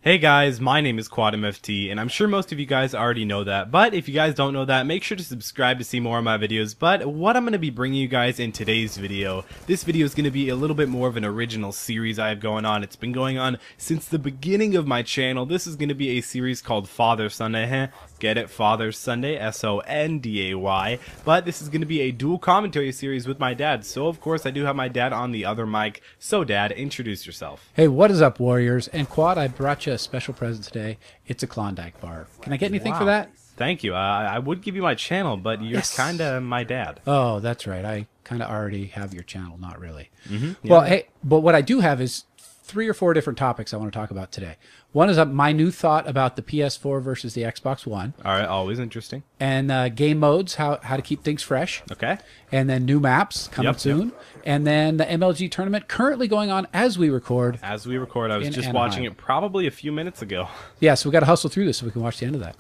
Hey guys, my name is QuadMFT, and I'm sure most of you guys already know that, but if you guys don't know that, make sure to subscribe to see more of my videos. But what I'm going to be bringing you guys in today's video, this video is going to be a little bit more of an original series I have going on. It's been going on since the beginning of my channel. This is going to be a series called Father Sunday, get it? Father Sunday, S-O-N-D-A-Y, but this is going to be a dual commentary series with my dad, so of course I do have my dad on the other mic. So Dad, introduce yourself. Hey, what is up, Warriors? And Quad, I brought you a special present today. It's a Klondike bar. Can I get anything for that? Thank you. I would give you my channel, but you're kind of my dad. Oh, that's right. I kind of already have your channel. Not really. Yeah. Well, hey, but what I do have is 3 or 4 different topics I want to talk about today. One is my new thought about the PS4 versus the Xbox One. All right, always interesting. And game modes, how to keep things fresh. Okay. And then new maps coming soon. And then the MLG tournament currently going on as we record. As we record, I was just Anaheim. watching it probably a few minutes ago. Yeah, so we got to hustle through this so we can watch the end of that.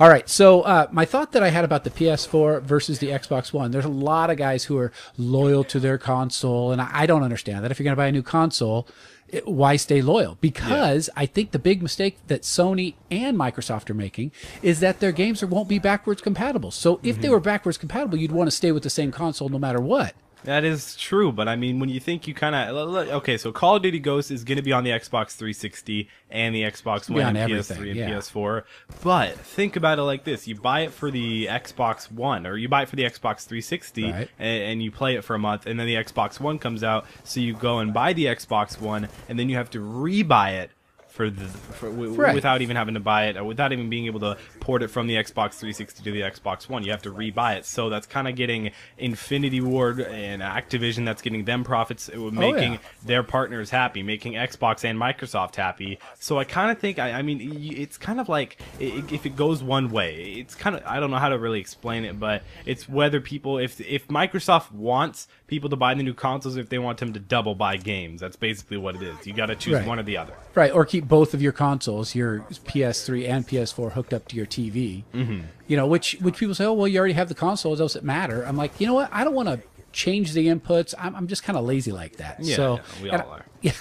All right, so my thought that I had about the PS4 versus the Xbox One, there's a lot of guys who are loyal to their console, and I don't understand that. If you're going to buy a new console, why stay loyal? Because I think the big mistake that Sony and Microsoft are making is that their games won't be backwards compatible. So if they were backwards compatible, you'd want to stay with the same console no matter what. That is true, but I mean, when you think you kind of... Okay, so Call of Duty Ghosts is going to be on the Xbox 360 and the Xbox One and PS3 and PS4, but think about it like this. You buy it for the Xbox One, or you buy it for the Xbox 360, and you play it for a month, and then the Xbox One comes out, so you go and buy the Xbox One, and then you have to re-buy it without even having to buy it, or without even being able to port it from the Xbox 360 to the Xbox One. You have to re-buy it. So that's kind of getting Infinity Ward and Activision, that's getting them profits, making their partners happy, making Xbox and Microsoft happy. So I kind of think, I mean, it's kind of like, if it goes one way, it's kind of, I don't know how to really explain it, but it's whether people, if Microsoft wants people to buy the new consoles, if they want them to double buy games, that's basically what it is. You got to choose one or the other. Right, or keep both of your consoles, your PS3 and PS4, hooked up to your TV. You know, which people say, oh, well, you already have the consoles, does it matter? I'm like, you know what? I don't want to change the inputs. I'm just kind of lazy like that. Yeah, so, we all are. Yeah.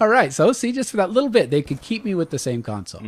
All right. So see, just for that little bit, they could keep me with the same console.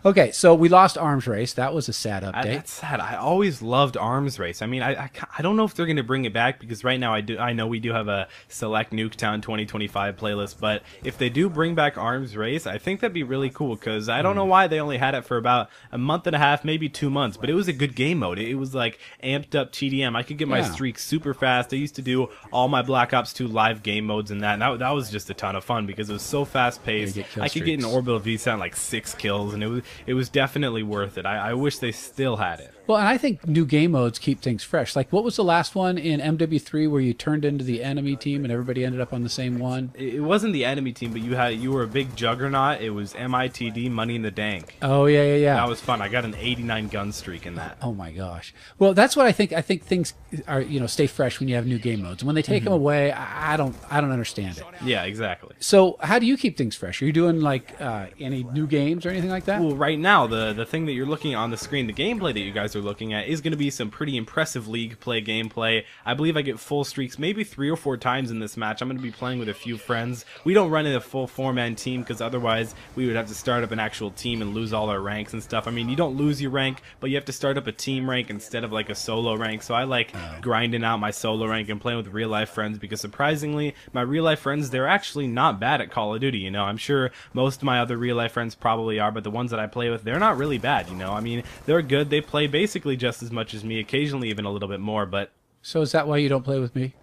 Okay. So we lost Arms Race. That was a sad update. That's sad. I always loved Arms Race. I mean, I don't know if they're going to bring it back, because right now I know we do have a select Nuketown 2025 playlist, but if they do bring back Arms Race, I think that'd be really cool, because I don't know why they only had it for about a month and a half, maybe 2 months, but it was a good game mode. It was like amped up TDM. I could get my streak super fast. I used to do all my Black Ops 2 live game modes and that was just a ton of fun, because it was so fast paced. I could get an orbital VSAT like 6 kills, and it was definitely worth it. I wish they still had it. Well, and I think new game modes keep things fresh. Like, what was the last one in MW3 where you turned into the enemy team and everybody ended up on the same one? It wasn't the enemy team, but you were a big juggernaut. It was MITD, Money in the Dank. Oh, yeah. That was fun. I got an 89 gun streak in that. Oh my gosh. Well, that's what I think. I think things are, stay fresh when you have new game modes. When they take them away, I don't understand it. Yeah, exactly. So how do you keep things fresh? Are you doing like any new games or anything like that? Well, right now, the thing that you're looking at on the screen, the gameplay that you guys are looking at, is going to be some pretty impressive league play gameplay. I believe I get full streaks maybe 3 or 4 times in this match. I'm going to be playing with a few friends. We don't run in a full 4-man team, because otherwise we would have to start up an actual team and lose all our ranks and stuff. I mean, you don't lose your rank, but you have to start up a team rank instead of like a solo rank. So I like grinding out my solo rank and playing with real life friends, because surprisingly, my real life friends, they're actually not bad at Call of Duty. I'm sure most of my other real life friends probably are, but the ones that I play with, they're not really bad. I mean, they're good. They play basically just as much as me, occasionally even a little bit more. But so is that why you don't play with me?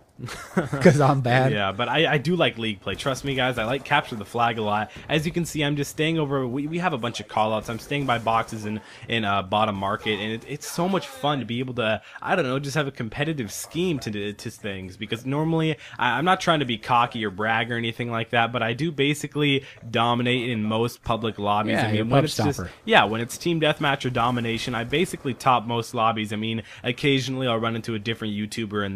Because I'm bad. Yeah, but I do like league play. Trust me, guys. I like capture the flag a lot. As you can see, I'm just staying over. We have a bunch of callouts. I'm staying by boxes in bottom market, and it's so much fun to be able to, I don't know, just have a competitive scheme to things. Because normally I'm not trying to be cocky or brag or anything like that, but I do basically dominate in most public lobbies. Yeah, I mean, when it's when it's team deathmatch or domination, I basically top most lobbies. I mean, occasionally I'll run into a different YouTuber,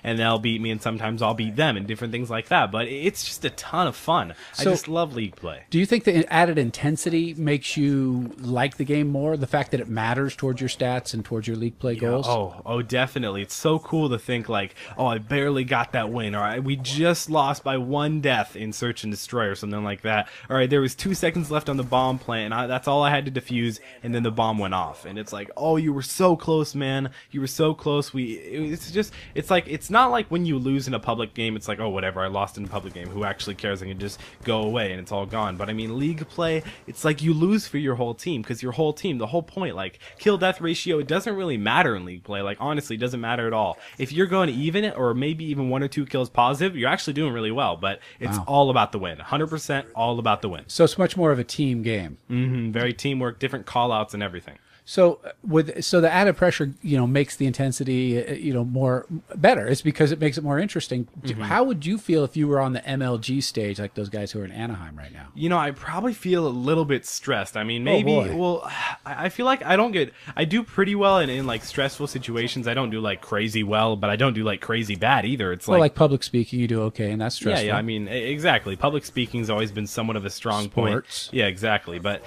and they'll be beat me and sometimes I'll beat them and different things like that. But it's just a ton of fun. So, I just love League play. Do you think the added intensity makes you like the game more? The fact that it matters towards your stats and towards your League play goals? Oh, definitely. It's so cool to think like, oh, I barely got that win, or we just lost by 1 death in Search and Destroy or something like that. All right, there was 2 seconds left on the bomb plant, and that's all I had to defuse, and then the bomb went off. And it's like, oh, you were so close, man. You were so close. It's not like when you lose in a public game, it's like, oh, whatever, I lost in a public game. Who actually cares? I can just go away and it's all gone. But I mean, League play, it's like you lose for your whole team, because your whole team, the whole point, like kill death ratio, it doesn't really matter in League play. Like honestly, it doesn't matter at all. If you're going to even it, or maybe even 1 or 2 kills positive, you're actually doing really well. But it's all about the win. 100% all about the win. So it's much more of a team game. Very teamwork, different call outs and everything. So the added pressure, makes the intensity, more better. It's because it makes it more interesting. How would you feel if you were on the MLG stage, like those guys who are in Anaheim right now? I probably feel a little bit stressed. I mean, maybe. Well, I feel like I do pretty well in like stressful situations. I don't do like crazy well, but I don't do like crazy bad either. It's like public speaking, you do okay, and that's stressful. Yeah. I mean, exactly. Public speaking's always been somewhat of a strong point. Yeah, exactly. But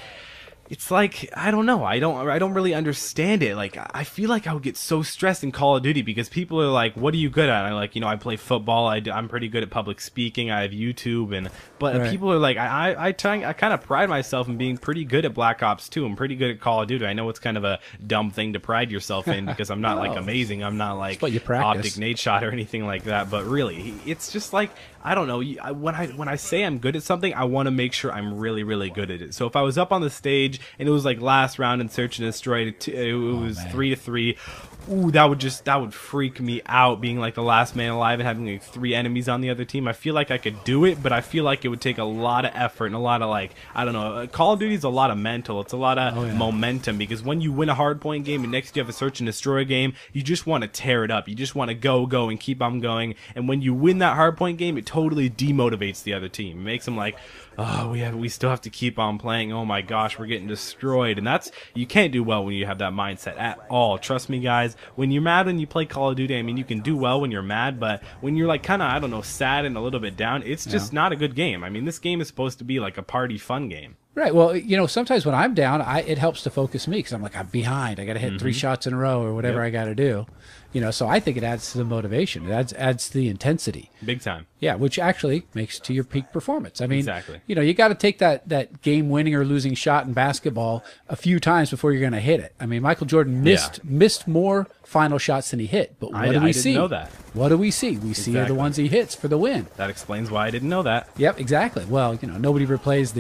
it's like, I don't know. I don't really understand it. Like, I feel like I would get so stressed in Call of Duty because people are like, "What are you good at?" And I'm like, I play football. I'm pretty good at public speaking. I have YouTube, but people are like, I kind of pride myself in being pretty good at Black Ops 2. I'm pretty good at Call of Duty. I know it's kind of a dumb thing to pride yourself in because I'm not like amazing. I'm not like Optic Nade Shot or anything like that. But really, it's just like, I don't know. When I say I'm good at something, I want to make sure I'm really, really good at it. So if I was up on the stage and it was like last round in Search and Destroy, it was 3-3. Ooh, that would freak me out, being like the last man alive and having like 3 enemies on the other team. I feel like I could do it, but I feel like it would take a lot of effort and a lot of like, I don't know. Call of Duty is a lot of mental. It's a lot of momentum, because when you win a hardpoint game and next you have a Search and Destroy game, you just want to tear it up. You just want to go and keep on going. And when you win that hardpoint game, it totally demotivates the other team. It makes them like, oh, we still have to keep on playing. Oh my gosh, we're getting destroyed. And you can't do well when you have that mindset at all. Trust me, guys. When you're mad when you play Call of Duty, I mean, you can do well when you're mad, but when you're like kind of, I don't know, sad and a little bit down, it's just not a good game. I mean, this game is supposed to be like a party fun game. Right. Well, sometimes when I'm down, it helps to focus me, because I'm like, I'm behind. I got to hit 3 shots in a row or whatever I got to do. So I think it adds to the motivation. It adds to the intensity. Big time. Yeah, which actually makes to your peak performance. I mean, exactly. You got to take that game-winning or losing shot in basketball a few times before you're going to hit it. I mean, Michael Jordan missed more final shots than he hit. But what do we see? I didn't know that. What do we see? We see the ones he hits for the win. That explains why I didn't know that. Yep, exactly. Well, nobody replays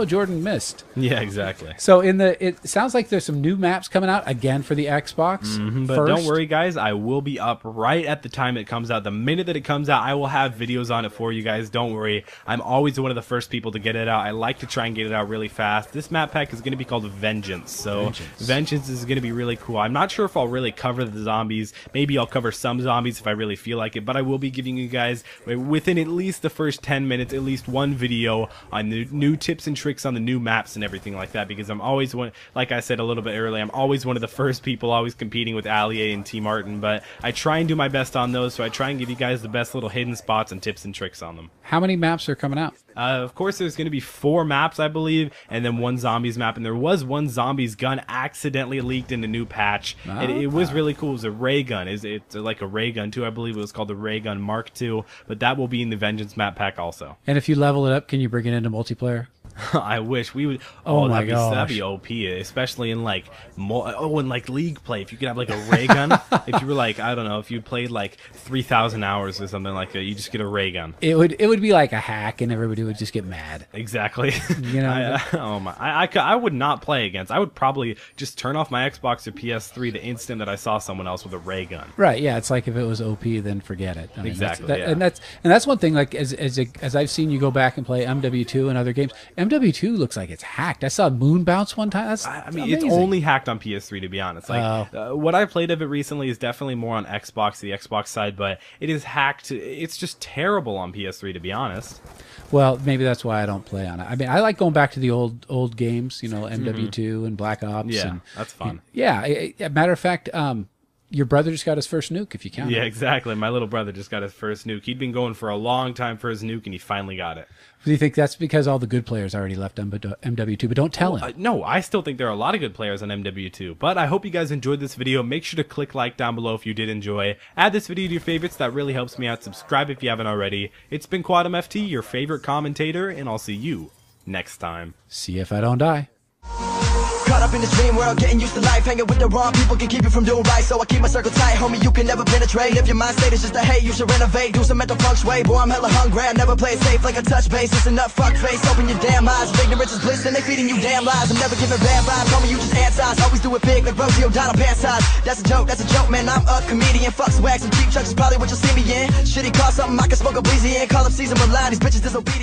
Jordan missed. Yeah, exactly. So it sounds like there's some new maps coming out again for the Xbox. But don't worry, guys. I will be up right at the time it comes out. The minute that it comes out, I will have videos on it for you guys. Don't worry. I'm always one of the first people to get it out. I like to try and get it out really fast. This map pack is going to be called Vengeance. So Vengeance is going to be really cool. I'm not sure if I'll really cover the zombies. Maybe I'll cover some zombies if I really feel like it. But I will be giving you guys, within at least the first 10 minutes, at least one video on the new tips and tricks on the new maps and everything like that. Because I'm always one, like I said a little bit earlier, I'm always one of the first people always competing with Allier and T Martin. But I try and do my best on those, so I try and give you guys the best little hidden spots and tips and tricks on them. How many maps are coming out? Of course, there's going to be 4 maps, I believe, and then 1 zombies map. And there was 1 zombies gun accidentally leaked in the new patch. It was really cool. It was a ray gun. It's like a ray gun, too. I believe it was called the Ray Gun Mark II. But that will be in the Vengeance map pack also. And if you level it up, can you bring it into multiplayer? I wish we would. Oh my gosh, that'd be OP, especially in like in like League play. If you could have like a ray gun, if you were like, I don't know, if you played like 3,000 hours or something like that, you just get a ray gun. It would be like a hack, and everybody would just get mad. Exactly. I would not play against. I would probably just turn off my Xbox or PS3 the instant that I saw someone else with a ray gun. Right. Yeah. It's like if it was OP, then forget it. I mean, exactly. And that's one thing. Like as I've seen you go back and play MW2 and other games. MW2 looks like it's hacked. I saw Moon Bounce one time. That's amazing. It's only hacked on PS3, to be honest. Like what I played of it recently is definitely more on Xbox, the Xbox side, but it is hacked. It's just terrible on PS3, to be honest. Well, maybe that's why I don't play on it. I mean, I like going back to the old games, MW2 and Black Ops. Yeah, and, that's fun. Yeah, matter of fact, your brother just got his first nuke, if you count. Yeah, exactly. My little brother just got his first nuke. He'd been going for a long time for his nuke, and he finally got it. Do you think that's because all the good players already left MW2? But don't tell him. No, I still think there are a lot of good players on MW2. But I hope you guys enjoyed this video. Make sure to click like down below if you did enjoy. Add this video to your favorites. That really helps me out. Subscribe if you haven't already. It's been QuadMFT, your favorite commentator, and I'll see you next time. See if I don't die. Caught up in this dream world, getting used to life. Hanging with the wrong people can keep you from doing right. So I keep my circle tight, homie, you can never penetrate. If your mind state is just a hate, you should renovate. Do some mental feng shui, boy, I'm hella hungry. I never play it safe like a touch base. Listen up, fuck face, open your damn eyes. If ignorance is bliss, then they feeding you damn lies. I'm never giving bad vibes, homie, you just anti. Always do it big like Rosie O'Donnell pants size. That's a joke, man, I'm a comedian. Fuck swag, some cheap chucks is probably what you'll see me in. Shitty call something I can smoke a breezy in. Call up Caesar Milan, these bitches disobedient.